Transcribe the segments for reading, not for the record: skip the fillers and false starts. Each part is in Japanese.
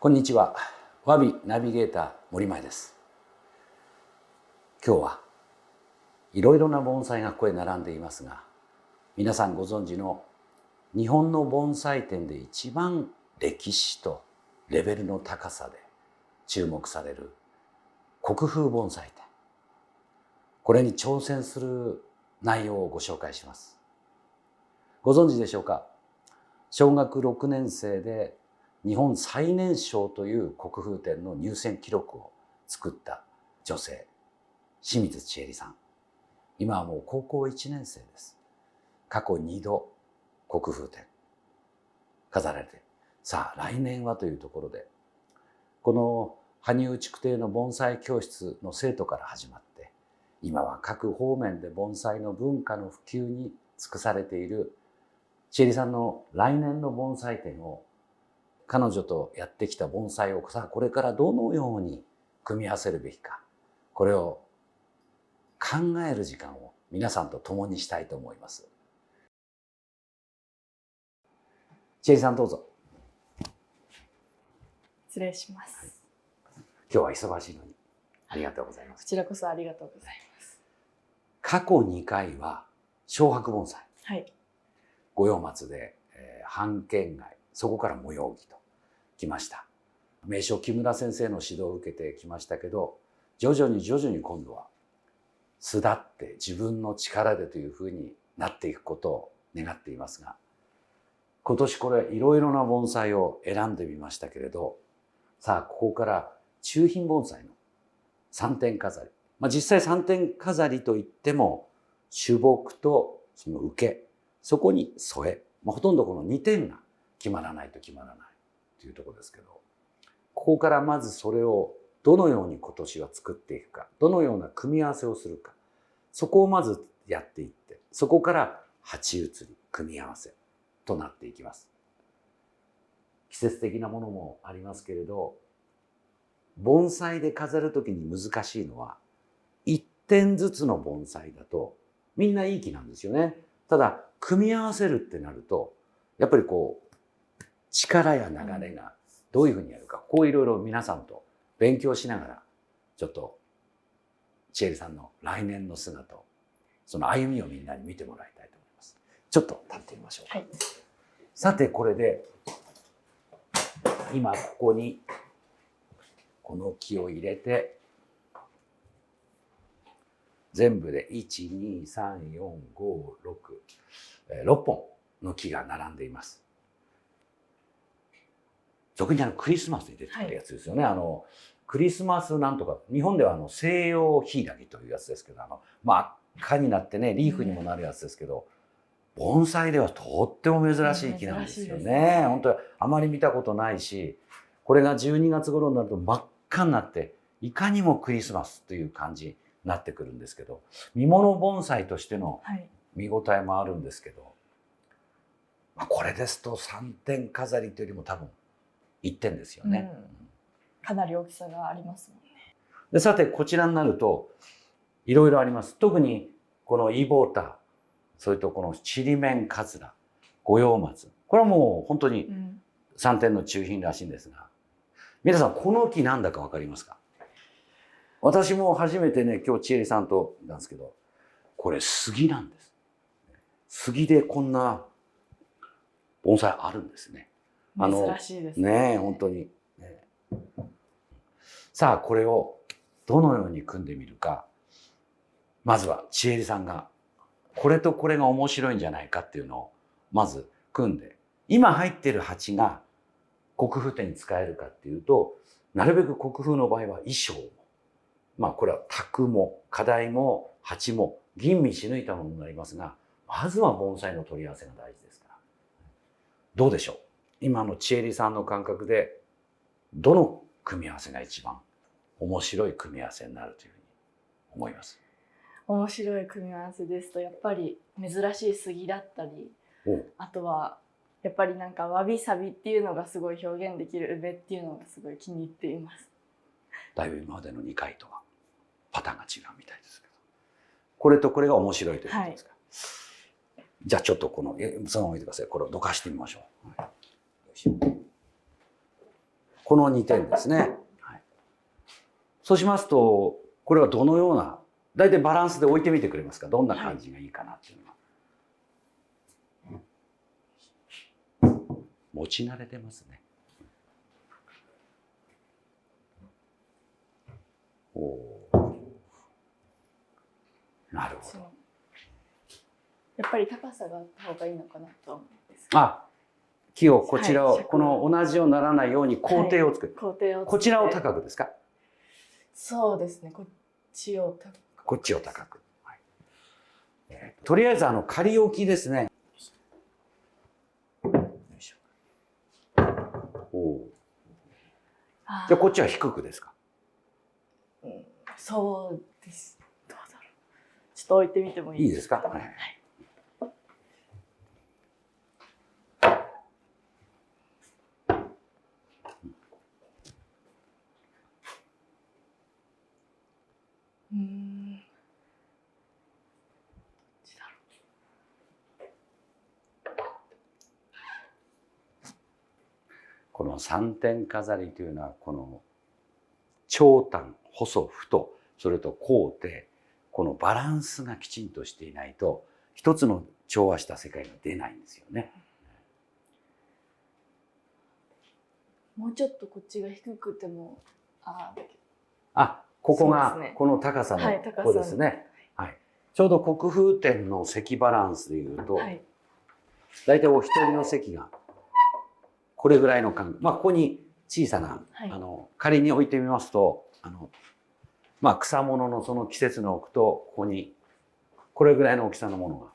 こんにちは。わびナビゲーター森前です。今日はいろいろな盆栽がここへ並んでいますが、皆さんご存知の日本の盆栽展で一番歴史とレベルの高さで注目される国風盆栽展、これに挑戦する内容をご紹介します。ご存知でしょうか。小学6年生で日本最年少という国風展の入選記録を作った女性、清水千恵里さん。今はもう高校1年生です。過去2度国風展飾られて、さあ来年はというところで、この羽生筑堤の盆栽教室の生徒から始まって、今は各方面で盆栽の文化の普及に尽くされている千恵里さんの来年の盆栽展を、彼女とやってきた盆栽をさあこれからどのように組み合わせるべきか、これを考える時間を皆さんと共にしたいと思います。千恵里さん、どうぞ。失礼します。今日は忙しいのにありがとうございます。こちらこそありがとうございます。過去2回は小白盆栽、はい、五葉松で、半圏外、そこから模様木ときました。名所木村先生の指導を受けてきましたけど、徐々に今度は巣立って自分の力でというふうになっていくことを願っていますが、今年これいろいろな盆栽を選んでみましたけれど、さあここから中品盆栽の三点飾り、実際三点飾りといっても主木とその受け、そこに添え、ほとんどこの2点が決まらないと決まらないというところですけど、ここからまずそれをどのように今年は作っていくか、どのような組み合わせをするか、そこをまずやっていって、そこから鉢移り、組み合わせとなっていきます。季節的なものもありますけれど、盆栽で飾るときに難しいのは、1点ずつの盆栽だとみんないい木なんですよね。ただ組み合わせるってなると、やっぱり力や流れがどういうふうにやるか、こういろいろ皆さんと勉強しながら、ちょっと千恵里さんの来年の姿を、その歩みをみんなに見てもらいたいと思います。ちょっと立ってみましょうか。はい、さてこれで今ここにこの木を入れて、全部で1,2,3,4,5,6,6本の木が並んでいます。俗にクリスマスに出てくるやつですよね。はい、クリスマスなんとか、日本では西洋ヒイラギというやつですけど、真っ赤になってね、リーフにもなるやつですけど、盆栽ではとっても珍しい木なんですよね。本当にあまり見たことないし、これが12月頃になると真っ赤になって、いかにもクリスマスという感じになってくるんですけど、見物盆栽としての見応えもあるんですけど、これですと3点飾りというよりも多分1点ですよね。かなり大きさがありますもんね。で、さてこちらになるといろいろあります。特にこのイボタ、それとこのちりめんかずら、五葉松、これはもう本当に3点の中品らしいんですが、皆さんこの木なんだか分かりますか？私も初めてね、今日千恵里さんとなんですけど、これ杉なんです。杉でこんな盆栽あるんですね。珍しいですね。本当に。さあこれをどのように組んでみるか、まずは千恵里さんがこれとこれが面白いんじゃないかっていうのをまず組んで、今入っている鉢が国風展に使えるかっていうと、なるべく国風の場合は衣装も、これは卓も花台も鉢も吟味し抜いたものになりますが、まずは盆栽の取り合わせが大事ですから。どうでしょう、今の千恵里さんの感覚でどの組み合わせが一番面白い組み合わせになるというふうに思います？面白い組み合わせですと、やっぱり珍しい杉だったり、あとはやっぱりわびさびっていうのがすごい表現できる梅っていうのがすごい気に入っています。だいぶ今までの2回とはパターンが違うみたいですけど、これとこれが面白いということですか？はい、じゃあちょっとそのまま置いてください。これをどかしてみましょう。ここの2点ですね。はい、そうしますと、これはどのような、大体バランスで置いてみてくれますか？どんな感じがいいかなっていうのは。持ち慣れてますね。おー、なるほど。やっぱり高さがあった方がいいのかなと思うんです。あ、木をこちらを、はい、この同じようにならないように工程を作る。工程をこちらを高くですか？そうですね。こっちを高く。こっちを高く。はい、とりあえず仮置きですね。よいしょ。おー。じゃあこっちは低くですか？うん、そうです。どうだろう。ちょっと置いてみてもいいですか？いいですか？はい。この三点飾りというのは、この長短、細、太、それと高低、このバランスがきちんとしていないと、一つの調和した世界が出ないんですよね。もうちょっとこっちが低くても、ここが、ね、この高さの、ここですね。はい。ちょうど国風展の席バランスでいうと、大体お一人の席がこれぐらいの間隔。ここに小さな、仮に置いてみますと、草物のその季節の置くと、ここにこれぐらいの大きさのものが、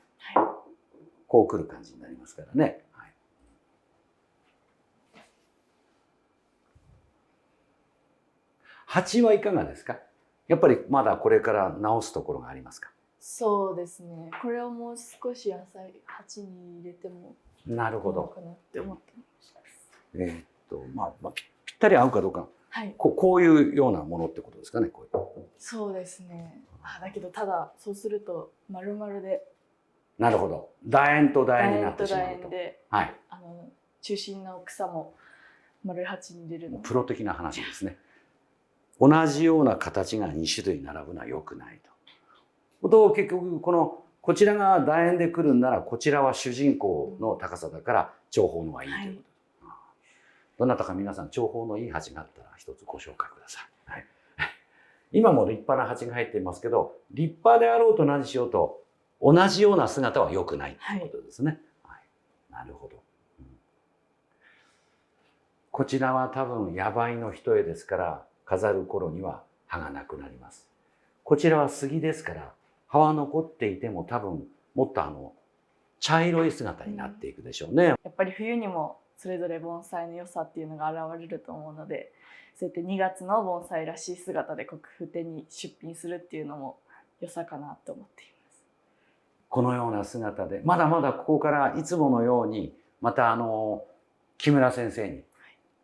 こう来る感じになりますからね。はい、鉢はいかがですか？やっぱりまだこれから直すところがありますか？そうですね。これをもう少し野菜鉢に入れてもなるほど。いいのかなって思ってます。ぴったり合うかどうか、こういうようなものってことですかね。こういう。そうですね。だけどただそうすると丸々で。なるほど。楕円と楕円になってしまうと。楕円で、はい。中心の草も丸鉢に入れるの。プロ的な話ですね。同じような形が2種類並ぶのは良くないと。結局こちらが楕円で来るんなら、こちらは主人公の高さだから長方のがいいということです。どなたか皆さん長方のいい鉢があったら一つご紹介ください。はい、今も立派な鉢が入っていますけど、立派であろうと何しようと同じような姿は良くないということですね。はい、なるほど。こちらは多分野梅の一重ですから、飾る頃には葉がなくなります。こちらは杉ですから、葉は残っていても多分もっと茶色い姿になっていくでしょうね。やっぱり冬にもそれぞれ盆栽の良さっていうのが現れると思うので、そうやって2月の盆栽らしい姿で国風展に出品するっていうのも良さかなと思っています。このような姿で、まだまだここからいつものようにまた木村先生に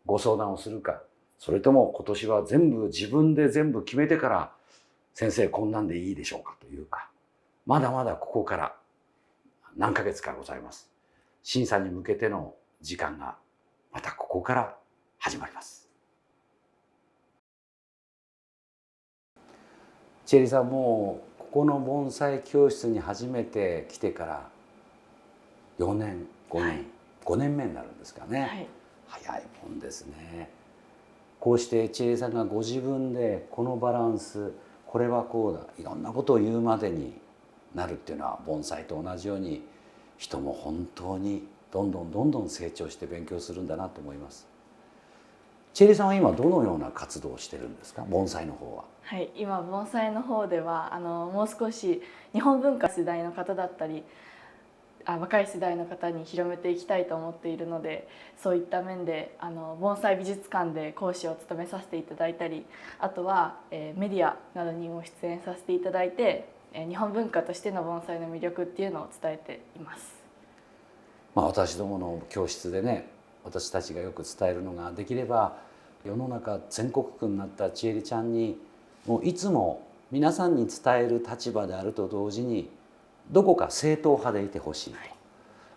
ご相談をするか、それとも今年は全部自分で全部決めてから先生こんなんでいいでしょうかというか、まだまだここから何ヶ月かございます。審査に向けての時間がまたここから始まります。チェリーさん、もうここの盆栽教室に初めて来てから4年5年、5年目になるんですかね。早いもんですね。こうしてチェリーさんがご自分でこのバランス、これはこうだ、いろんなことを言うまでになるっていうのは、盆栽と同じように人も本当にどんどん成長して勉強するんだなと思います。チェリーさんは今どのような活動をしてるんですか、盆栽の方は。はい、今盆栽の方ではもう少し日本文化世代の方だったり若い世代の方に広めていきたいと思っているので、そういった面で盆栽美術館で講師を務めさせていただいたり、あとはメディアなどにも出演させていただいて、日本文化としての盆栽の魅力っていうのを伝えています。私どもの教室でね、私たちがよく伝えるのが、できれば世の中全国区になったちえりちゃんに、もういつも皆さんに伝える立場であると同時に、どこか正統派でいてほしいと。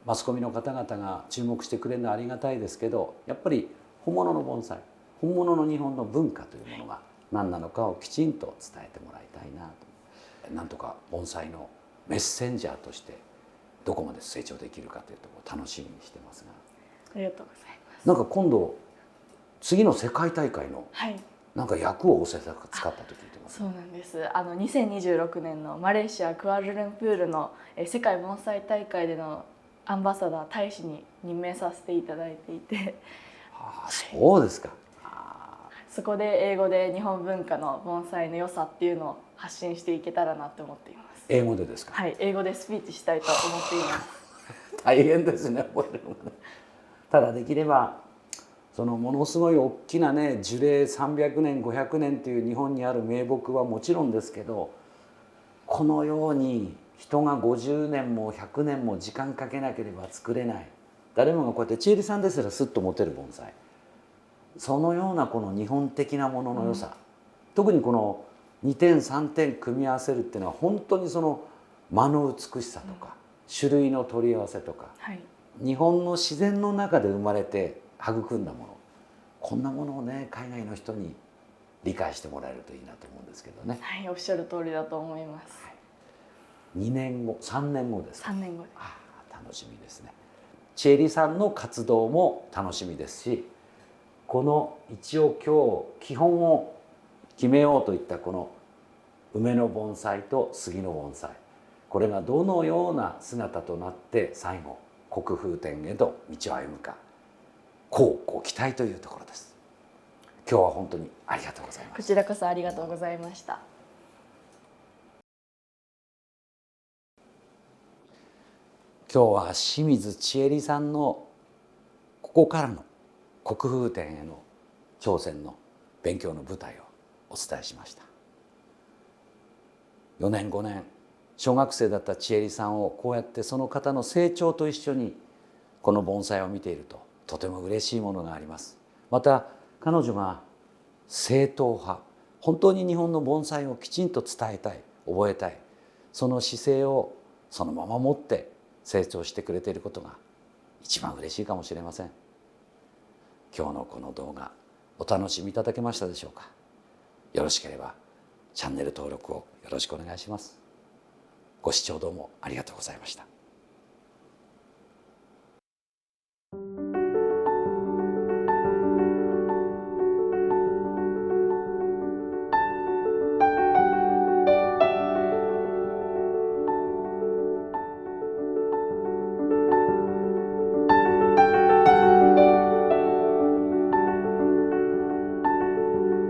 マスコミの方々が注目してくれるのはありがたいですけど、やっぱり本物の盆栽、本物の日本の文化というものが何なのかをきちんと伝えてもらいたいなと。なんとか盆栽のメッセンジャーとしてどこまで成長できるかというところを楽しみにしてますが、ありがとうございます。なんか今度次の世界大会のはい、なんか役を仰せ使ったと聞いてます。そうなんです。2026年のマレーシアクアラルンプールの世界盆栽大会でのアンバサダー大使に任命させていただいていて、ああ、そうですか。そこで英語で日本文化の盆栽の良さっていうのを発信していけたらなと思っています。英語でですか。はい、英語でスピーチしたいと思っています。大変ですね、これもね。ただできればそのものすごい大きなね、樹齢300年500年という日本にある名木はもちろんですけど、このように人が50年も100年も時間かけなければ作れない、誰もがこうやって千恵里さんですらスッと持てる盆栽、そのようなこの日本的なものの良さ、特にこの2点3点組み合わせるっていうのは本当にその間の美しさとか、種類の取り合わせとか、はい、日本の自然の中で生まれて育んだもの、こんなものをね、海外の人に理解してもらえるといいなと思うんですけどね。はい、おっしゃる通りだと思います。2年後3年後ですか。3年後です。ああ、楽しみですね。千恵里さんの活動も楽しみですし、この一応今日基本を決めようといったこの梅の盆栽と杉の盆栽、これがどのような姿となって最後国風展へと道を歩むか、こうご期待というところです。今日は本当にありがとうございました。こちらこそありがとうございました。今日は清水千恵里さんのここからの国風展への挑戦の勉強の舞台をお伝えしました。4年5年小学生だった千恵里さんをこうやってその方の成長と一緒にこの盆栽を見ているととても嬉しいものがあります。また彼女が正統派、本当に日本の盆栽をきちんと伝えたい、覚えたい、その姿勢をそのまま持って成長してくれていることが一番嬉しいかもしれません。今日のこの動画お楽しみいただけましたでしょうか。よろしければチャンネル登録をよろしくお願いします。ご視聴どうもありがとうございました。